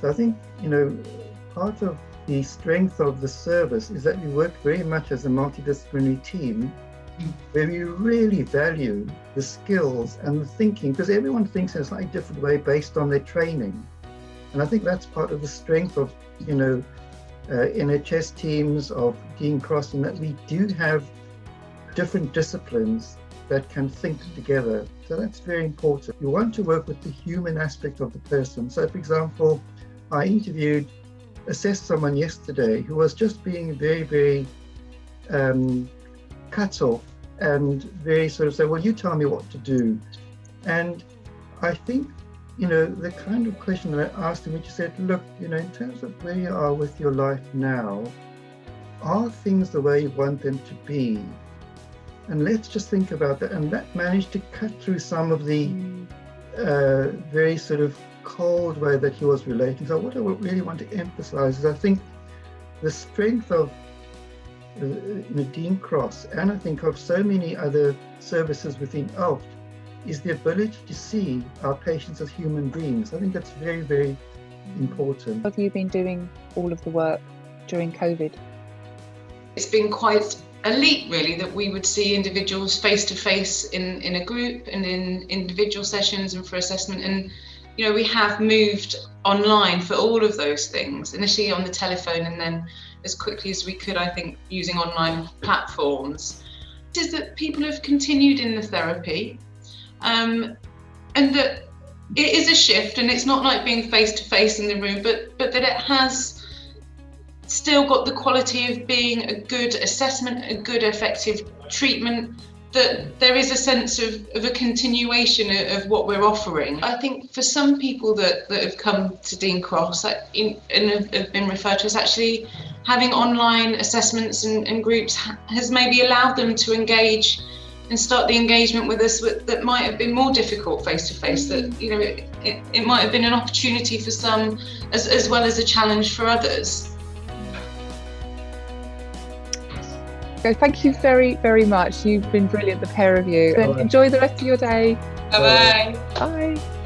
So I think, part of the strength of the service is that we work very much as a multidisciplinary team, where we really value the skills and the thinking, because everyone thinks in a slightly different way based on their training. And I think that's part of the strength of, NHS teams, of DeanCross, in that we do have different disciplines that can think together. So that's very important. You want to work with the human aspect of the person. So, for example, I assessed someone yesterday who was just being very, very cut off and very sort of say, well, you tell me what to do. And I think, the kind of question that I asked him, which said, look, in terms of where you are with your life now, are things the way you want them to be? And let's just think about that. And that managed to cut through some of the very sort of cold way that he was relating. So what I really want to emphasize is I think the strength of DeanCross, and I think of so many other services within ELFT, is the ability to see our patients as human beings. I think that's very, very important. Have you been doing all of the work during COVID? It's been quite a leap, really, that we would see individuals face to face in a group and in individual sessions and for assessment. And we have moved online for all of those things, initially on the telephone and then as quickly as we could, I think, using online platforms. Is that people have continued in the therapy, and that it is a shift, and it's not like being face to face in the room, but that it has still got the quality of being a good assessment, a good effective treatment, that there is a sense of a continuation of what we're offering. I think for some people that have come to DeanCross and have been referred to as actually having online assessments and groups has maybe allowed them to engage and start the engagement with us that might have been more difficult face to face, that it might have been an opportunity for some as well as a challenge for others. So thank you very, very much. You've been brilliant, the pair of you. And enjoy the rest of your day. Bye-bye. Bye.